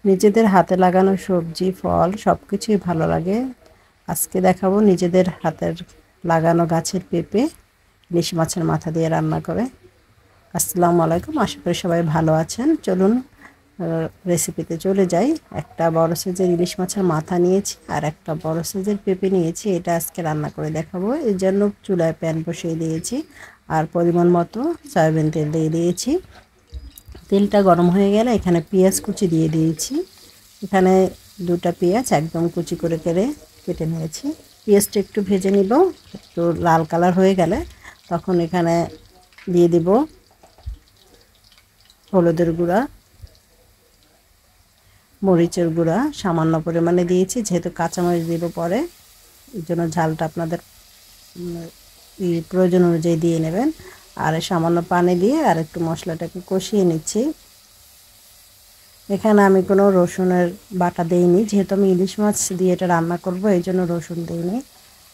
নিজেদের হাতে লাগানো সবজি ফল সব কিছুই ভালো লাগে। আজকে দেখাবো নিজেদের হাতের লাগানো গাছের পেঁপে ইলিশ মাছের মাথা দিয়ে রান্না করে। আসসালামু আলাইকুম, আশা করি সবাই ভালো আছেন। চলুন রেসিপিতে চলে যাই। একটা বড় সাইজের ইলিশ মাছের মাথা নিয়েছি আর একটা বড় সাইজের পেঁপে নিয়েছি। এটা আজকে রান্না করে দেখাবো। এর জন্য চুলায় প্যান বসিয়ে দিয়েছি আর পরিমাণ মতো সয়াবিন তেল দিয়ে দিয়েছি। তেলটা গরম হয়ে গেলে এখানে পেঁয়াজ কুচি দিয়ে দিয়েছি। এখানে দুটা পেঁয়াজ একদম কুচি করে কেটে নিয়েছি। পেঁয়াজটা একটু ভেজে নিব, একটু লাল কালার হয়ে গেলে তখন এখানে দিয়ে দিব হলুদের গুঁড়া, মরিচের গুঁড়া সামান্য পরিমাণে দিয়েছি, যেহেতু কাঁচামরিচ দিব পরে, এর জন্য ঝালটা আপনাদের প্রয়োজন অনুযায়ী দিয়ে নেবেন। আর সামান্য পানি দিয়ে আর একটু মশলাটাকে কষিয়ে নিচ্ছি। এখানে আমি কোনো রসুনের বাটা দেইনি, যেহেতু আমি ইলিশ মাছ দিয়ে এটা রান্না করব, এই জন্য রসুন দিইনি।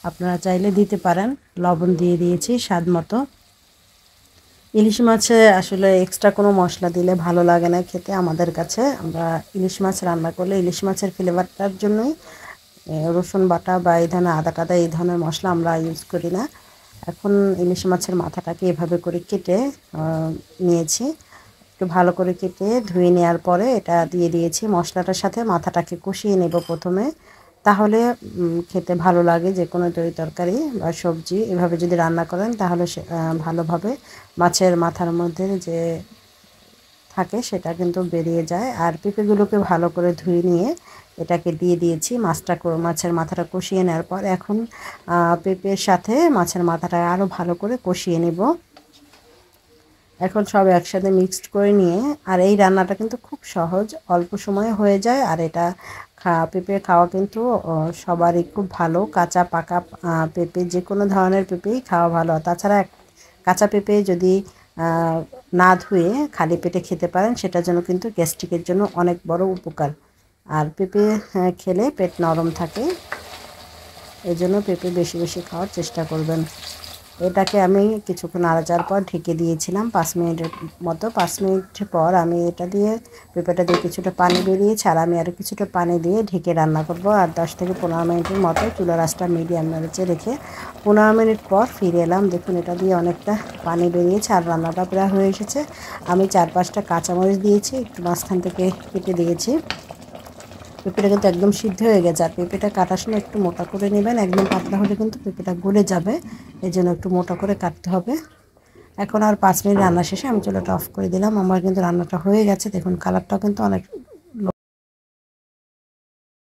আপনারা চাইলে দিতে পারেন। লবণ দিয়ে দিয়েছি স্বাদ মতো। ইলিশ মাছে আসলে এক্সট্রা কোনো মশলা দিলে ভালো লাগে না খেতে আমাদের কাছে। আমরা ইলিশ মাছ রান্না করলে ইলিশ মাছের ফ্লেভারটার জন্যই রসুন বাটা বা এই ধরনের আদা টাদা এই ধরনের মশলা আমরা ইউজ করি না। এখন ইলিশ মাছের মাথাটাকে এভাবে করে কেটে নিয়েছি। একটু ভালো করে কেটে ধুয়ে নেওয়ার পরে এটা দিয়ে দিয়েছি। মশলাটার সাথে মাথাটাকে কষিয়ে নেব প্রথমে, তাহলে খেতে ভালো লাগে। যে কোনো তরকারি বা সবজি এভাবে যদি রান্না করেন তাহলে ভালোভাবে মাছের মাথার মধ্যে যে থাকে সেটা কিন্তু বেরিয়ে যায়। আর পেঁপেগুলোকে ভালো করে ধুয়ে নিয়ে এটাকে দিয়ে দিয়েছি। মাছের মাথাটা কষিয়ে নেওয়ার পর এখন পেঁপের সাথে মাছের মাথাটা আরও ভালো করে কষিয়ে নেব। এখন সব একসাথে মিক্সড করে নিয়ে, আর এই রান্নাটা কিন্তু খুব সহজ, অল্প সময়ে হয়ে যায়। আর এটা পেঁপে খাওয়া কিন্তু সবারই খুব ভালো। কাঁচা পাকা পেঁপে যে কোনো ধরনের পেঁপেই খাওয়া ভালো। তাছাড়া কাঁচা পেঁপে যদি না ধুয়ে খালি পেটে খেতে পারেন, সেটার জন্য কিন্তু গ্যাস্ট্রিকের জন্য অনেক বড় উপকার। আর পেঁপে খেলে পেট নরম থাকে, এই জন্য পেঁপে বেশি বেশি খাওয়ার চেষ্টা করবেন। এটাকে আমি কিছুক্ষণ নাড়াচাড়ার পর ঢেকে দিয়েছিলাম 5 মিনিটের মতো। 5 মিনিট পর আমি পেঁপেটা দিয়ে কিছুটা পানি বেরিয়েছে, আর আমি আরও কিছুটা পানি দিয়ে ঢেকে রান্না করব। আর 10 থেকে 15 মিনিটের মতো চুলার আঁচটা মিডিয়াম রেখে 15 মিনিট পর ফিরে এলাম। দেখুন এটা দিয়ে অনেকটা পানি বেরিয়েছে আর রান্নাটা প্রায় হয়ে এসেছে। আমি 4-5টা কাঁচামরিচ দিয়েছি, একটু মাঝখান থেকে কেটে দিয়েছি। পেঁপেটা কিন্তু একদম সিদ্ধ হয়ে গেছে। আর পেঁপেটা কাটার সময় একটু মোটা করে নেবেন, একদম পাতলা হলে কিন্তু পেঁপেটা গলে যাবে, এই জন্য একটু মোটা করে কাটতে হবে। এখন আর 5 মিনিট রান্না শেষে আমি চুলাটা অফ করে দিলাম। আমার কিন্তু রান্নাটা হয়ে গেছে। দেখুন কালারটাও কিন্তু অনেক